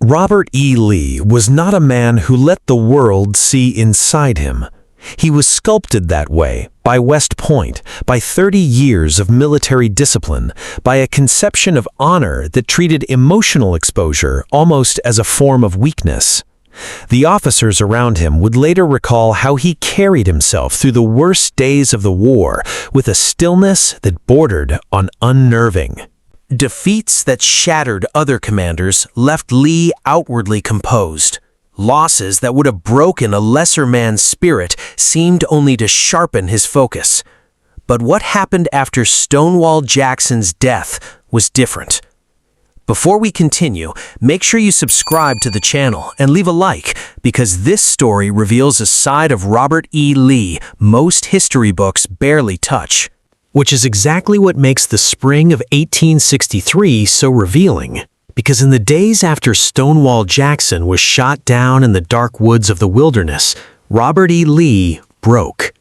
Robert E. Lee was not a man who let the world see inside him. He was sculpted that way by West Point, by 30 years of military discipline, by a conception of honor that treated emotional exposure almost as a form of weakness. The officers around him would later recall how he carried himself through the worst days of the war with a stillness that bordered on unnerving. Defeats that shattered other commanders left Lee outwardly composed. Losses that would have broken a lesser man's spirit seemed only to sharpen his focus. But what happened after Stonewall Jackson's death was different. Before we continue, make sure you subscribe to the channel and leave a like, because this story reveals a side of Robert E. Lee most history books barely touch. Which is exactly what makes the spring of 1863 so revealing. Because in the days after Stonewall Jackson was shot down in the dark woods of the wilderness, Robert E. Lee broke.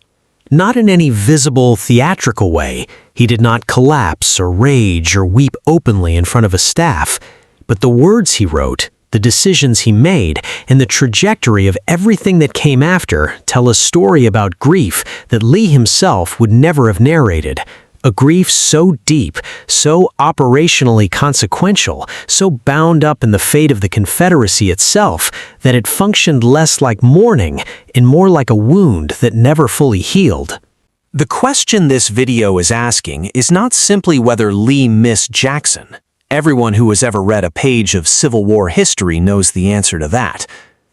Not in any visible, theatrical way. He did not collapse or rage or weep openly in front of a staff. But the words he wrote, the decisions he made, and the trajectory of everything that came after tell a story about grief that Lee himself would never have narrated. A grief so deep, so operationally consequential, so bound up in the fate of the Confederacy itself, that it functioned less like mourning and more like a wound that never fully healed. The question this video is asking is not simply whether Lee missed Jackson. Everyone who has ever read a page of Civil War history knows the answer to that.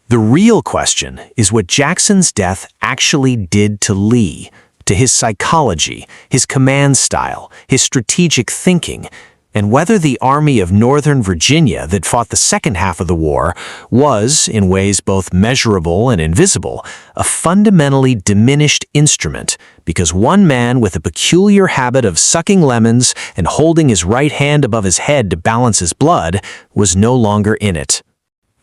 The real question is what Jackson's death actually did to Lee, to his psychology, his command style, his strategic thinking, and whether the Army of Northern Virginia that fought the second half of the war was, in ways both measurable and invisible, a fundamentally diminished instrument because one man with a peculiar habit of sucking lemons and holding his right hand above his head to balance his blood was no longer in it.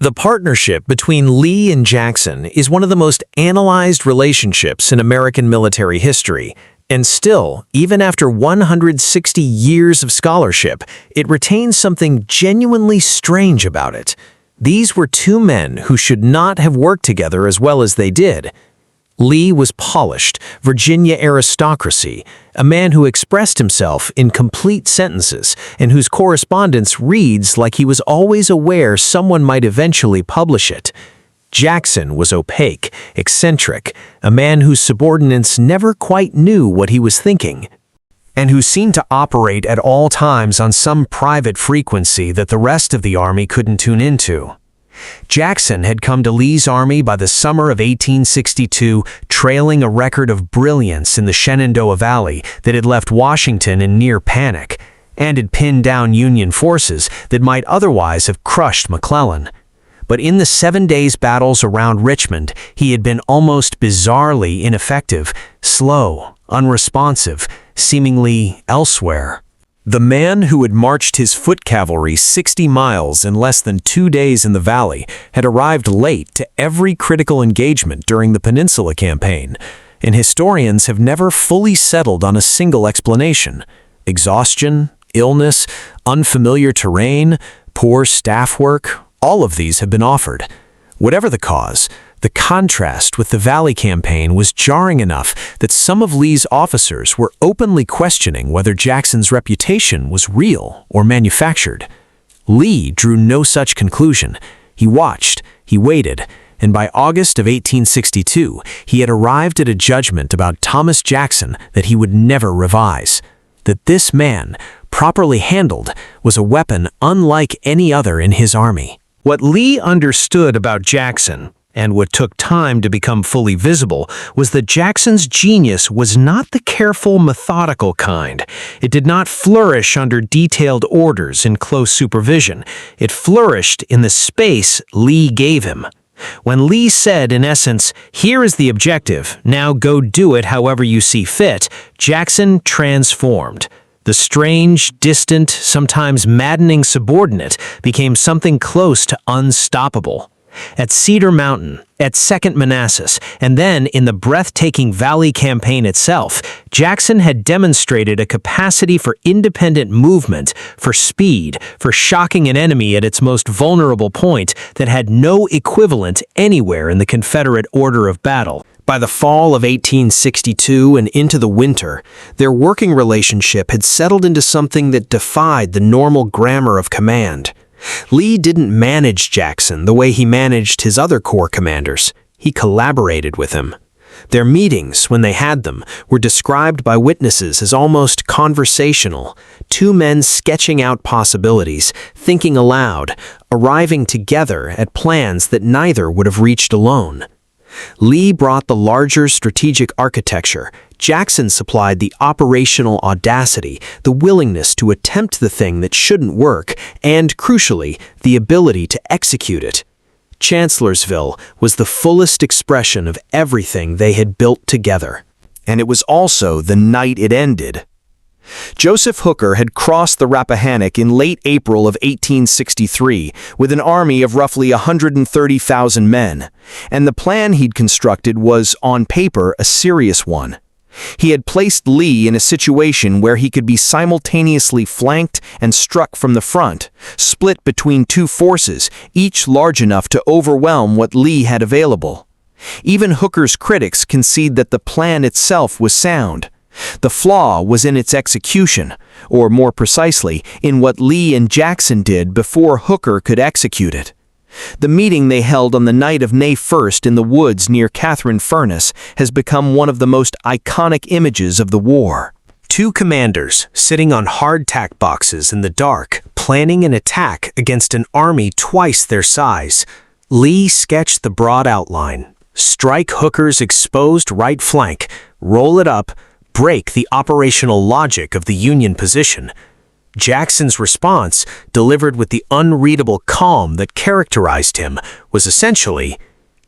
The partnership between Lee and Jackson is one of the most analyzed relationships in American military history, and still, even after 160 years of scholarship, it retains something genuinely strange about it. These were two men who should not have worked together as well as they did. Lee was polished, Virginia aristocracy, a man who expressed himself in complete sentences and whose correspondence reads like he was always aware someone might eventually publish it. Jackson was opaque, eccentric, a man whose subordinates never quite knew what he was thinking, and who seemed to operate at all times on some private frequency that the rest of the army couldn't tune into. Jackson had come to Lee's army by the summer of 1862, trailing a record of brilliance in the Shenandoah Valley that had left Washington in near panic, and had pinned down Union forces that might otherwise have crushed McClellan. But in the 7 days battles around Richmond, he had been almost bizarrely ineffective, slow, unresponsive, seemingly elsewhere. The man who had marched his foot cavalry 60 miles in less than 2 days in the valley had arrived late to every critical engagement during the Peninsula Campaign, and historians have never fully settled on a single explanation. Exhaustion, illness, unfamiliar terrain, poor staff work, all of these have been offered. Whatever the cause, the contrast with the Valley Campaign was jarring enough that some of Lee's officers were openly questioning whether Jackson's reputation was real or manufactured. Lee drew no such conclusion. He watched, he waited, and by August of 1862, he had arrived at a judgment about Thomas Jackson that he would never revise. That this man, properly handled, was a weapon unlike any other in his army. What Lee understood about Jackson, and what took time to become fully visible, was that Jackson's genius was not the careful, methodical kind. It did not flourish under detailed orders and close supervision. It flourished in the space Lee gave him. When Lee said, in essence, "Here is the objective, now go do it however you see fit," Jackson transformed. The strange, distant, sometimes maddening subordinate became something close to unstoppable. At Cedar Mountain, at Second Manassas, and then in the breathtaking Valley Campaign itself, Jackson had demonstrated a capacity for independent movement, for speed, for shocking an enemy at its most vulnerable point that had no equivalent anywhere in the Confederate order of battle. By the fall of 1862 and into the winter, their working relationship had settled into something that defied the normal grammar of command. Lee didn't manage Jackson the way he managed his other corps commanders. He collaborated with him. Their meetings, when they had them, were described by witnesses as almost conversational, two men sketching out possibilities, thinking aloud, arriving together at plans that neither would have reached alone. Lee brought the larger strategic architecture. Jackson supplied the operational audacity, the willingness to attempt the thing that shouldn't work, and, crucially, the ability to execute it. Chancellorsville was the fullest expression of everything they had built together. And it was also the night it ended. Joseph Hooker had crossed the Rappahannock in late April of 1863 with an army of roughly 130,000 men, and the plan he'd constructed was, on paper, a serious one. He had placed Lee in a situation where he could be simultaneously flanked and struck from the front, split between two forces, each large enough to overwhelm what Lee had available. Even Hooker's critics concede that the plan itself was sound. The flaw was in its execution, or more precisely, in what Lee and Jackson did before Hooker could execute it. The meeting they held on the night of May 1st in the woods near Catherine Furnace has become one of the most iconic images of the war. Two commanders sitting on hardtack boxes in the dark, planning an attack against an army twice their size. Lee sketched the broad outline, strike Hooker's exposed right flank, roll it up, break the operational logic of the Union position. Jackson's response, delivered with the unreadable calm that characterized him, was essentially,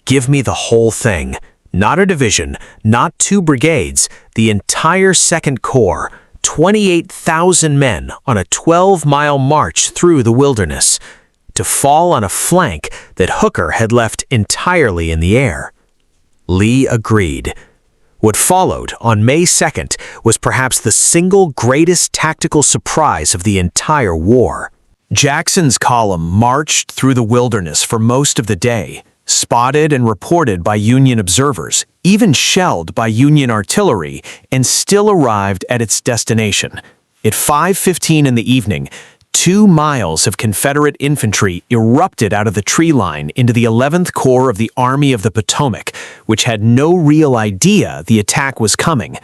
"Give me the whole thing. Not a division, not two brigades, the entire Second Corps, 28,000 men on a 12-mile march through the wilderness, to fall on a flank that Hooker had left entirely in the air." Lee agreed. What followed on May 2nd was perhaps the single greatest tactical surprise of the entire war. Jackson's column marched through the wilderness for most of the day, spotted and reported by Union observers, even shelled by Union artillery, and still arrived at its destination. At 5:15 in the evening, 2 miles of Confederate infantry erupted out of the tree line into the 11th Corps of the Army of the Potomac, which had no real idea the attack was coming.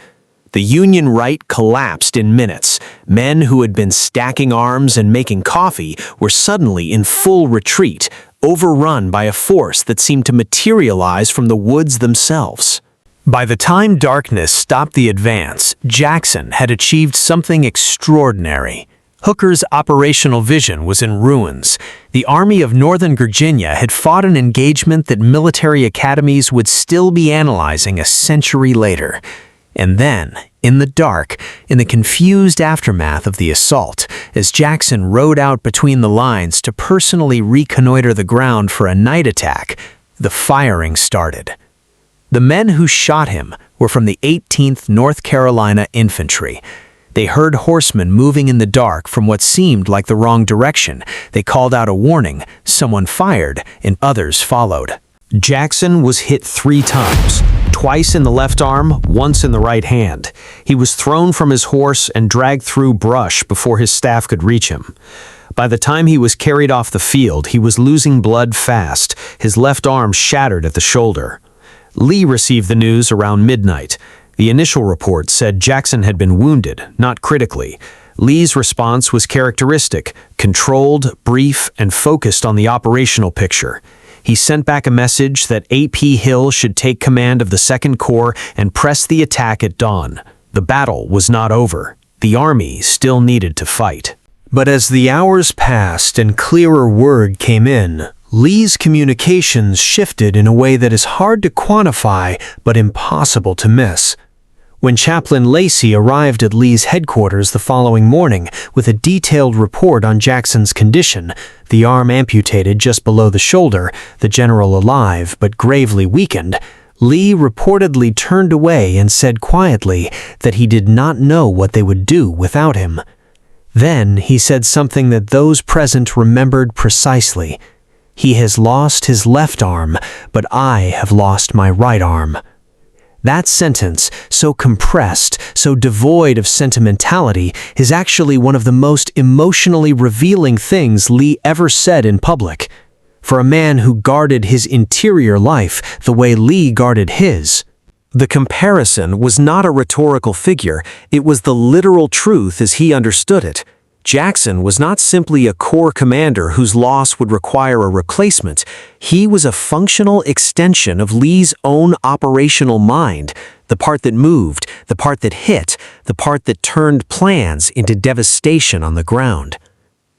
The Union right collapsed in minutes. Men who had been stacking arms and making coffee were suddenly in full retreat, overrun by a force that seemed to materialize from the woods themselves. By the time darkness stopped the advance, Jackson had achieved something extraordinary. Hooker's operational vision was in ruins. The Army of Northern Virginia had fought an engagement that military academies would still be analyzing a century later. And then, in the dark, in the confused aftermath of the assault, as Jackson rode out between the lines to personally reconnoiter the ground for a night attack, the firing started. The men who shot him were from the 18th North Carolina Infantry. They heard horsemen moving in the dark from what seemed like the wrong direction. They called out a warning, someone fired, and others followed. Jackson was hit 3 times, twice in the left arm, once in the right hand. He was thrown from his horse and dragged through brush before his staff could reach him. By the time he was carried off the field, he was losing blood fast, his left arm shattered at the shoulder. Lee received the news around midnight. The initial report said Jackson had been wounded, not critically. Lee's response was characteristic, controlled, brief, and focused on the operational picture. He sent back a message that A.P. Hill should take command of the Second Corps and press the attack at dawn. The battle was not over. The army still needed to fight. But as the hours passed and clearer word came in, Lee's communications shifted in a way that is hard to quantify but impossible to miss. When Chaplain Lacey arrived at Lee's headquarters the following morning with a detailed report on Jackson's condition, the arm amputated just below the shoulder, the general alive but gravely weakened, Lee reportedly turned away and said quietly that he did not know what they would do without him. Then he said something that those present remembered precisely. "He has lost his left arm, but I have lost my right arm." That sentence, so compressed, so devoid of sentimentality, is actually one of the most emotionally revealing things Lee ever said in public. For a man who guarded his interior life the way Lee guarded his. The comparison was not a rhetorical figure, it was the literal truth as he understood it. Jackson was not simply a corps commander whose loss would require a replacement. He was a functional extension of Lee's own operational mind, the part that moved, the part that hit, the part that turned plans into devastation on the ground.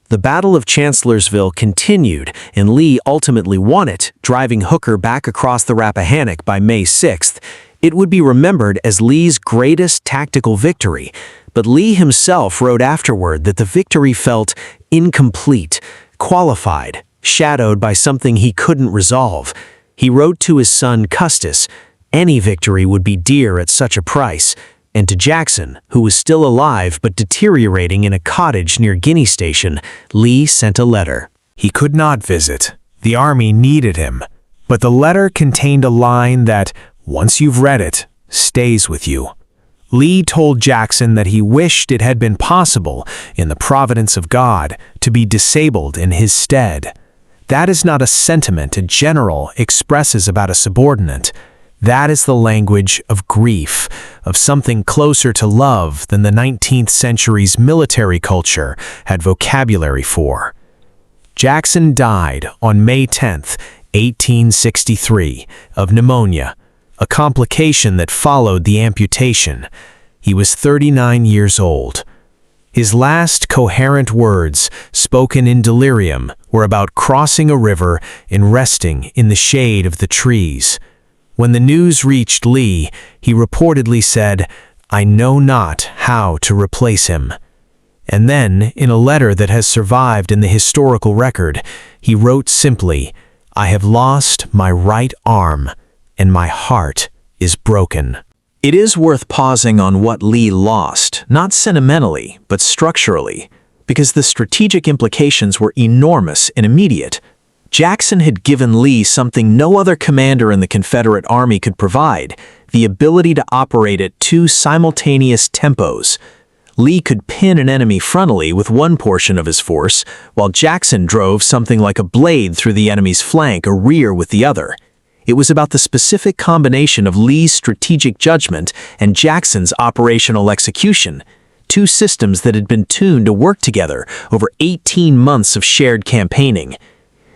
The Battle of Chancellorsville continued, and Lee ultimately won it, driving Hooker back across the Rappahannock by May 6th. It would be remembered as Lee's greatest tactical victory, but Lee himself wrote afterward that the victory felt incomplete, qualified, shadowed by something he couldn't resolve. He wrote to his son Custis, any victory would be dear at such a price, and to Jackson, who was still alive but deteriorating in a cottage near Guinea Station, Lee sent a letter. He could not visit. The army needed him. But the letter contained a line that, once you've read it, stays with you. Lee told Jackson that he wished it had been possible, in the providence of God, to be disabled in his stead. That is not a sentiment a general expresses about a subordinate. That is the language of grief, of something closer to love than the 19th century's military culture had vocabulary for. Jackson died on May 10, 1863, of pneumonia, a complication that followed the amputation. He was 39 years old. His last coherent words, spoken in delirium, were about crossing a river and resting in the shade of the trees. When the news reached Lee, he reportedly said, "I know not how to replace him." And then, in a letter that has survived in the historical record, he wrote simply, "I have lost my right arm, and my heart is broken." It is worth pausing on what Lee lost, not sentimentally, but structurally, because the strategic implications were enormous and immediate. Jackson had given Lee something no other commander in the Confederate Army could provide, the ability to operate at two simultaneous tempos. Lee could pin an enemy frontally with one portion of his force, while Jackson drove something like a blade through the enemy's flank or rear with the other. It was about the specific combination of Lee's strategic judgment and Jackson's operational execution, two systems that had been tuned to work together over 18 months of shared campaigning.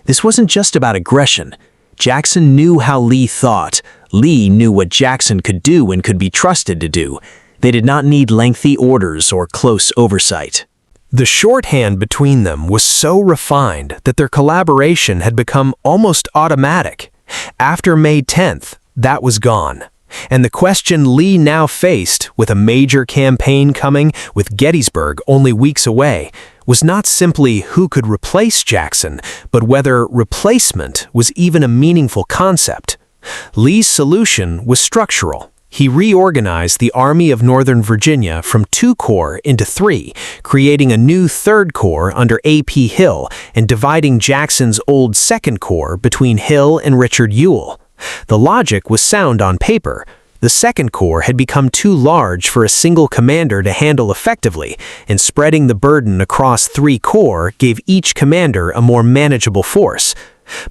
This wasn't just about aggression. Jackson knew how Lee thought. Lee knew what Jackson could do and could be trusted to do. They did not need lengthy orders or close oversight. The shorthand between them was so refined that their collaboration had become almost automatic. After May 10th, that was gone. And the question Lee now faced, with a major campaign coming, with Gettysburg only weeks away, was not simply who could replace Jackson, but whether replacement was even a meaningful concept. Lee's solution was structural. He reorganized the Army of Northern Virginia from 2 corps into 3, creating a new 3rd Corps under A.P. Hill and dividing Jackson's old 2nd Corps between Hill and Richard Ewell. The logic was sound on paper. The 2nd Corps had become too large for a single commander to handle effectively, and spreading the burden across 3 corps gave each commander a more manageable force.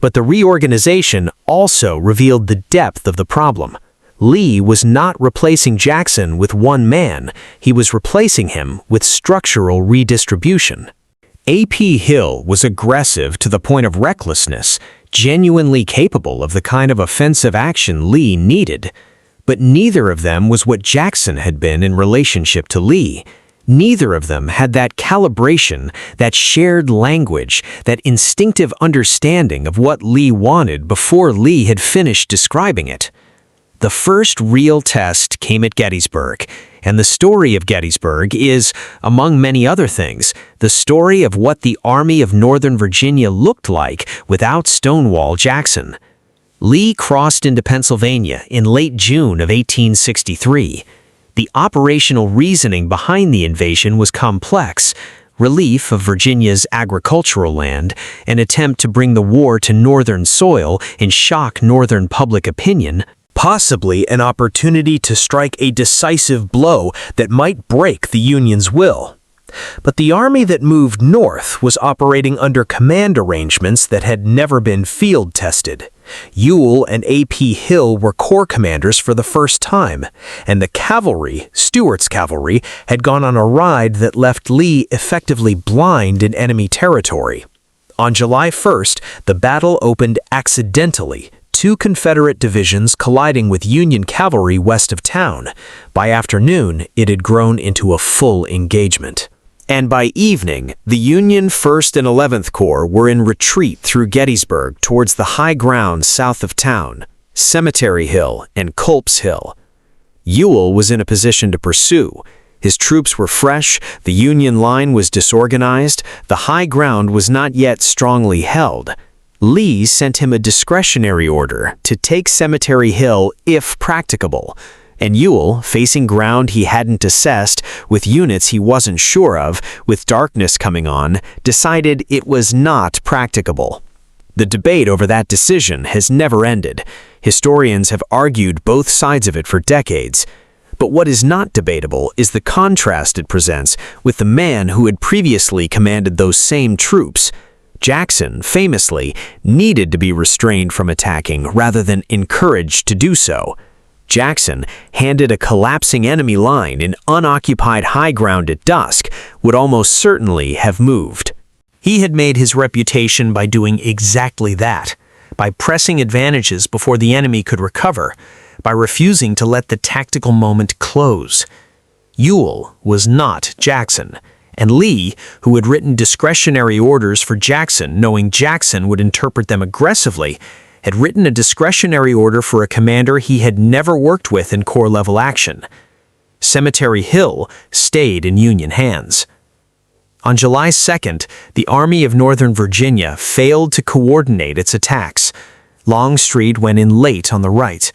But the reorganization also revealed the depth of the problem. Lee was not replacing Jackson with one man, he was replacing him with structural redistribution. A.P. Hill was aggressive to the point of recklessness, genuinely capable of the kind of offensive action Lee needed. But neither of them was what Jackson had been in relationship to Lee. Neither of them had that calibration, that shared language, that instinctive understanding of what Lee wanted before Lee had finished describing it. The first real test came at Gettysburg, and the story of Gettysburg is, among many other things, the story of what the Army of Northern Virginia looked like without Stonewall Jackson. Lee crossed into Pennsylvania in late June of 1863. The operational reasoning behind the invasion was complex: relief of Virginia's agricultural land, an attempt to bring the war to northern soil and shock northern public opinion, possibly an opportunity to strike a decisive blow that might break the Union's will. But the army that moved north was operating under command arrangements that had never been field-tested. Ewell and A.P. Hill were corps commanders for the first time, and the cavalry, Stuart's cavalry, had gone on a ride that left Lee effectively blind in enemy territory. On July 1st, the battle opened accidentally, two Confederate divisions colliding with Union cavalry west of town. By afternoon, it had grown into a full engagement. And by evening, the Union 1st and 11th Corps were in retreat through Gettysburg towards the high ground south of town, Cemetery Hill and Culp's Hill. Ewell was in a position to pursue. His troops were fresh, the Union line was disorganized, the high ground was not yet strongly held. Lee sent him a discretionary order to take Cemetery Hill if practicable, and Ewell, facing ground he hadn't assessed, with units he wasn't sure of, with darkness coming on, decided it was not practicable. The debate over that decision has never ended. Historians have argued both sides of it for decades. But what is not debatable is the contrast it presents with the man who had previously commanded those same troops. Jackson, famously, needed to be restrained from attacking rather than encouraged to do so. Jackson, handed a collapsing enemy line in unoccupied high ground at dusk, would almost certainly have moved. He had made his reputation by doing exactly that, by pressing advantages before the enemy could recover, by refusing to let the tactical moment close. Ewell was not Jackson, and Lee, who had written discretionary orders for Jackson, knowing Jackson would interpret them aggressively, had written a discretionary order for a commander he had never worked with in corps-level action. Cemetery Hill stayed in Union hands. On July 2nd, the Army of Northern Virginia failed to coordinate its attacks. Longstreet went in late on the right.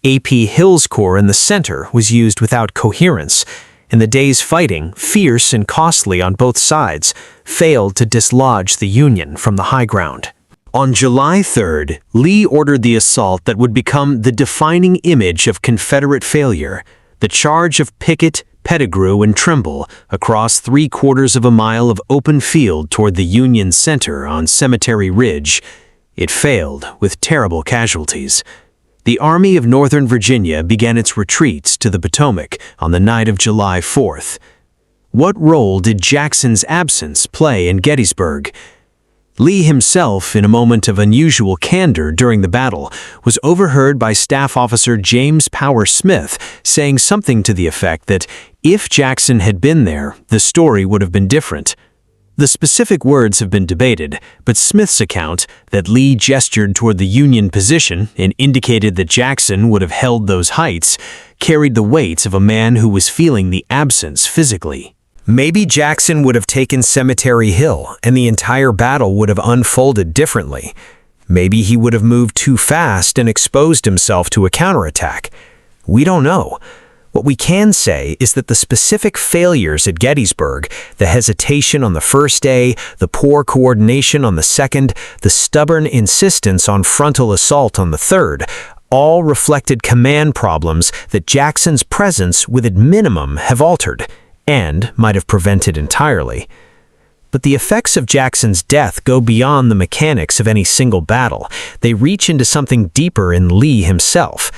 A.P. Hill's corps in the center was used without coherence, and the day's fighting, fierce and costly on both sides, failed to dislodge the Union from the high ground. On July 3rd, Lee ordered the assault that would become the defining image of Confederate failure, the charge of Pickett, Pettigrew, and Trimble across 3/4 of a mile of open field toward the Union center on Cemetery Ridge. It failed with terrible casualties. The Army of Northern Virginia began its retreats to the Potomac on the night of July 4th. What role did Jackson's absence play in Gettysburg? Lee himself, in a moment of unusual candor during the battle, was overheard by Staff Officer James Power Smith saying something to the effect that if Jackson had been there, the story would have been different. The specific words have been debated, but Smith's account, that Lee gestured toward the Union position and indicated that Jackson would have held those heights, carried the weight of a man who was feeling the absence physically. Maybe Jackson would have taken Cemetery Hill and the entire battle would have unfolded differently. Maybe he would have moved too fast and exposed himself to a counterattack. We don't know. What we can say is that the specific failures at Gettysburg, the hesitation on the first day, the poor coordination on the second, the stubborn insistence on frontal assault on the third, all reflected command problems that Jackson's presence would at minimum have altered, and might have prevented entirely. But the effects of Jackson's death go beyond the mechanics of any single battle. They reach into something deeper in Lee himself.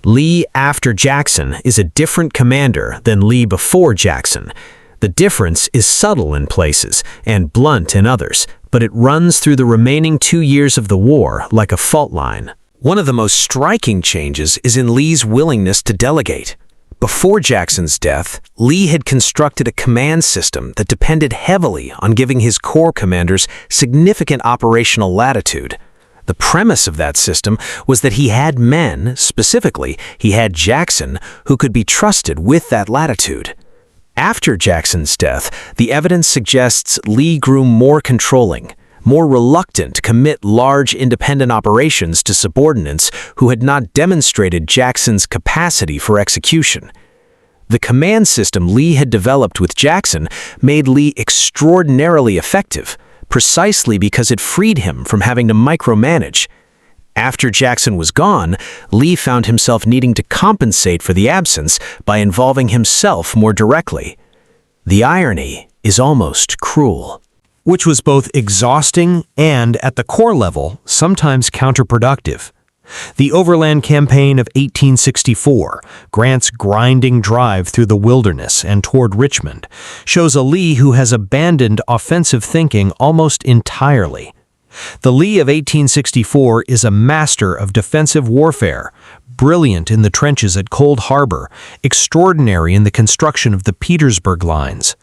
Lee after Jackson is a different commander than Lee before Jackson. The difference is subtle in places and blunt in others, but it runs through the remaining 2 years of the war like a fault line. One of the most striking changes is in Lee's willingness to delegate. Before Jackson's death, Lee had constructed a command system that depended heavily on giving his corps commanders significant operational latitude. The premise of that system was that he had men, specifically, he had Jackson, who could be trusted with that latitude. After Jackson's death, the evidence suggests Lee grew more controlling, more reluctant to commit large independent operations to subordinates who had not demonstrated Jackson's capacity for execution. The command system Lee had developed with Jackson made Lee extraordinarily effective, precisely because it freed him from having to micromanage. After Jackson was gone, Lee found himself needing to compensate for the absence by involving himself more directly. The irony is almost cruel. Which was both exhausting and, at the core level, sometimes counterproductive. The Overland Campaign of 1864, Grant's grinding drive through the wilderness and toward Richmond, shows a Lee who has abandoned offensive thinking almost entirely. The Lee of 1864 is a master of defensive warfare, brilliant in the trenches at Cold Harbor, extraordinary in the construction of the Petersburg lines.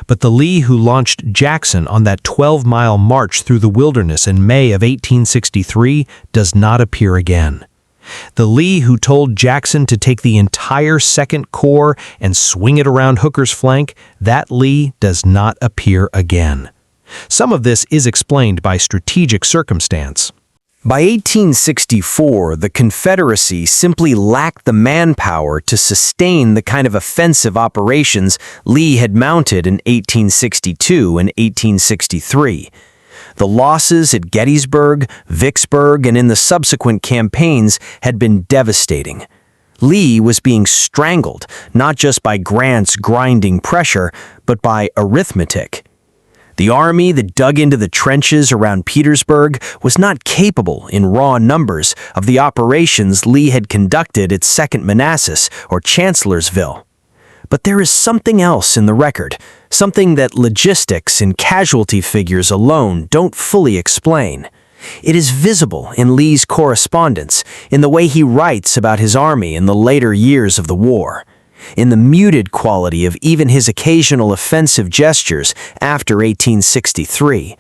But the Lee who launched Jackson on that 12-mile march through the wilderness in May of 1863 does not appear again. The Lee who told Jackson to take the entire Second Corps and swing it around Hooker's flank, that Lee does not appear again. Some of this is explained by strategic circumstance. By 1864, the Confederacy simply lacked the manpower to sustain the kind of offensive operations Lee had mounted in 1862 and 1863. The losses at Gettysburg, Vicksburg, and in the subsequent campaigns had been devastating. Lee was being strangled, not just by Grant's grinding pressure, but by arithmetic. The army that dug into the trenches around Petersburg was not capable in raw numbers of the operations Lee had conducted at 2nd Manassas or Chancellorsville. But there is something else in the record, something that logistics and casualty figures alone don't fully explain. It is visible in Lee's correspondence, in the way he writes about his army in the later years of the war, in the muted quality of even his occasional offensive gestures after 1863.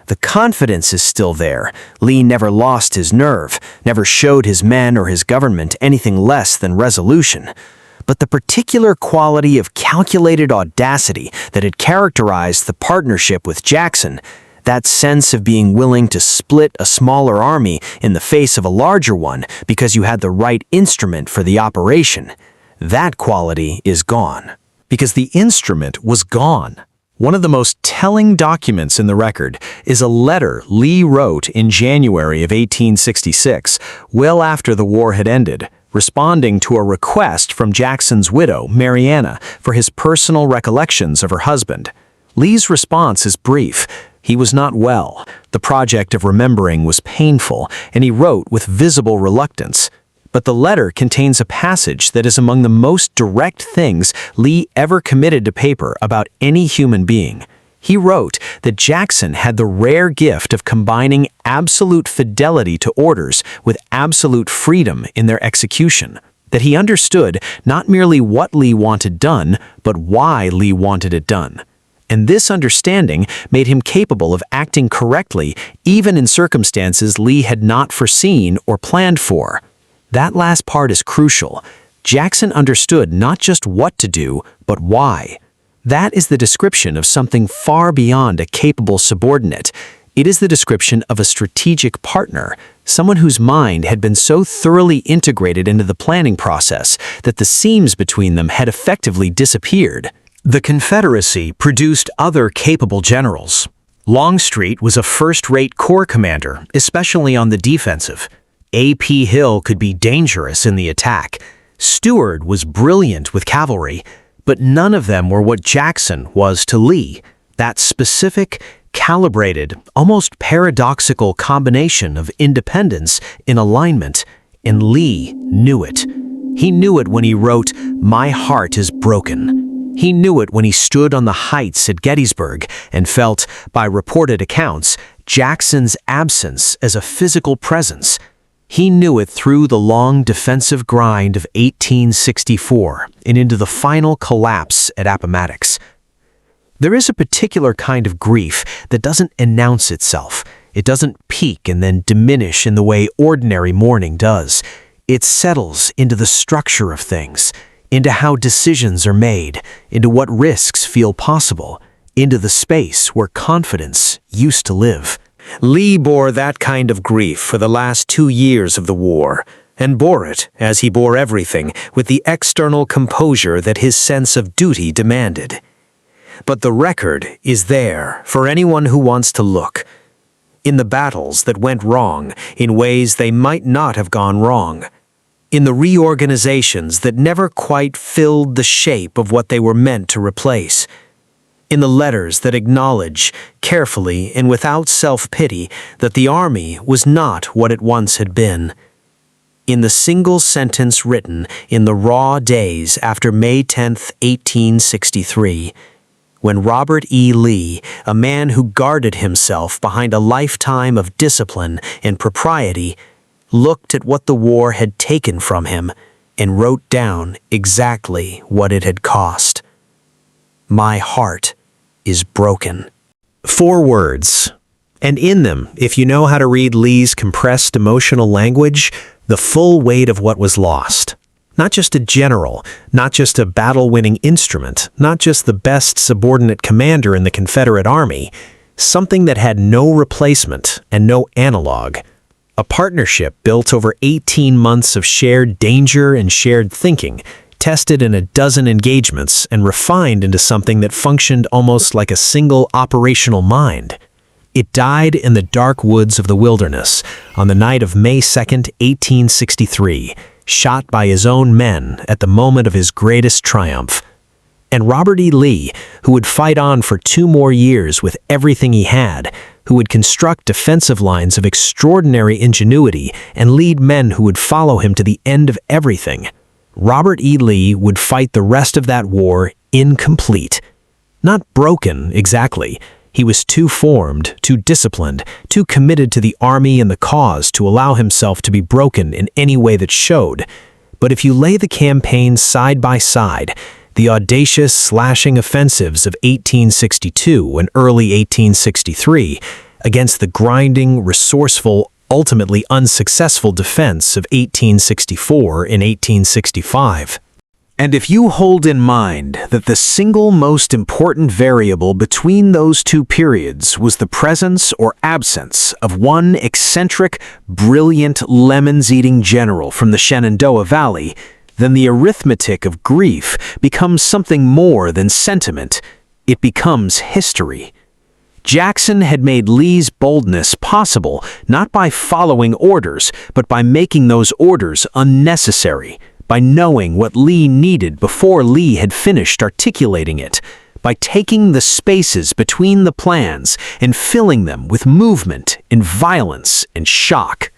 The confidence is still there. Lee never lost his nerve, never showed his men or his government anything less than resolution. But the particular quality of calculated audacity that had characterized the partnership with Jackson, that sense of being willing to split a smaller army in the face of a larger one because you had the right instrument for the operation, that quality is gone. Because the instrument was gone. One of the most telling documents in the record is a letter Lee wrote in January of 1866, well after the war had ended, responding to a request from Jackson's widow, Mariana, for his personal recollections of her husband. Lee's response is brief. He was not well. The project of remembering was painful, and he wrote with visible reluctance. But the letter contains a passage that is among the most direct things Lee ever committed to paper about any human being. He wrote that Jackson had the rare gift of combining absolute fidelity to orders with absolute freedom in their execution, that he understood not merely what Lee wanted done, but why Lee wanted it done. And this understanding made him capable of acting correctly even in circumstances Lee had not foreseen or planned for. That last part is crucial. Jackson understood not just what to do, but why. That is the description of something far beyond a capable subordinate. It is the description of a strategic partner, someone whose mind had been so thoroughly integrated into the planning process that the seams between them had effectively disappeared. The Confederacy produced other capable generals. Longstreet was a first-rate corps commander, especially on the defensive. A.P. Hill could be dangerous in the attack. Stewart was brilliant with cavalry, but none of them were what Jackson was to Lee, that specific, calibrated, almost paradoxical combination of independence in alignment, and Lee knew it. He knew it when he wrote, "My heart is broken." He knew it when he stood on the heights at Gettysburg and felt, by reported accounts, Jackson's absence as a physical presence. He knew it through the long defensive grind of 1864 and into the final collapse at Appomattox. There is a particular kind of grief that doesn't announce itself. It doesn't peak and then diminish in the way ordinary mourning does. It settles into the structure of things, into how decisions are made, into what risks feel possible, into the space where confidence used to live. Lee bore that kind of grief for the last 2 years of the war, and bore it, as he bore everything, with the external composure that his sense of duty demanded. But the record is there for anyone who wants to look. In the battles that went wrong in ways they might not have gone wrong. In the reorganizations that never quite filled the shape of what they were meant to replace. In the letters that acknowledge, carefully and without self-pity, that the Army was not what it once had been. In the single sentence written in the raw days after May 10, 1863, when Robert E. Lee, a man who guarded himself behind a lifetime of discipline and propriety, looked at what the war had taken from him and wrote down exactly what it had cost. My heart is broken. 4 words. And in them, if you know how to read Lee's compressed emotional language, the full weight of what was lost. Not just a general, not just a battle-winning instrument, not just the best subordinate commander in the Confederate Army, something that had no replacement and no analog. A partnership built over 18 months of shared danger and shared thinking, tested in a dozen engagements and refined into something that functioned almost like a single operational mind. It died in the dark woods of the wilderness on the night of May 2, 1863, shot by his own men at the moment of his greatest triumph. And Robert E. Lee, who would fight on for 2 more years with everything he had, who would construct defensive lines of extraordinary ingenuity and lead men who would follow him to the end of everything, Robert E. Lee would fight the rest of that war incomplete. Not broken, exactly. He was too formed, too disciplined, too committed to the Army and the cause to allow himself to be broken in any way that showed. But if you lay the campaigns side by side, the audacious slashing offensives of 1862 and early 1863 against the grinding, resourceful, ultimately unsuccessful defense of 1864 and 1865. And if you hold in mind that the single most important variable between those 2 periods was the presence or absence of one eccentric, brilliant, lemons-eating general from the Shenandoah Valley, then the arithmetic of grief becomes something more than sentiment. It becomes history. Jackson had made Lee's boldness possible not by following orders, but by making those orders unnecessary, by knowing what Lee needed before Lee had finished articulating it, by taking the spaces between the plans and filling them with movement and violence and shock.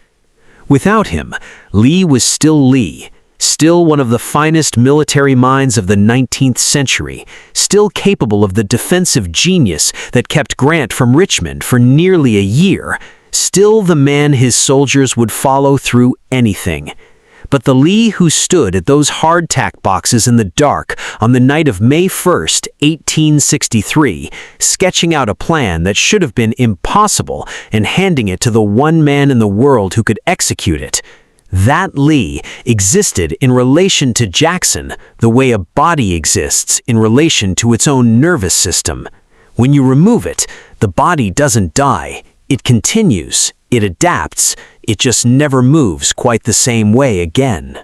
Without him, Lee was still Lee, still one of the finest military minds of the 19th century, still capable of the defensive genius that kept Grant from Richmond for nearly a year, still the man his soldiers would follow through anything. But the Lee who stood at those hardtack boxes in the dark on the night of May 1st, 1863, sketching out a plan that should have been impossible and handing it to the one man in the world who could execute it, that Lee existed in relation to Jackson the way a body exists in relation to its own nervous system. When you remove it, the body doesn't die. It continues. It adapts. It just never moves quite the same way again.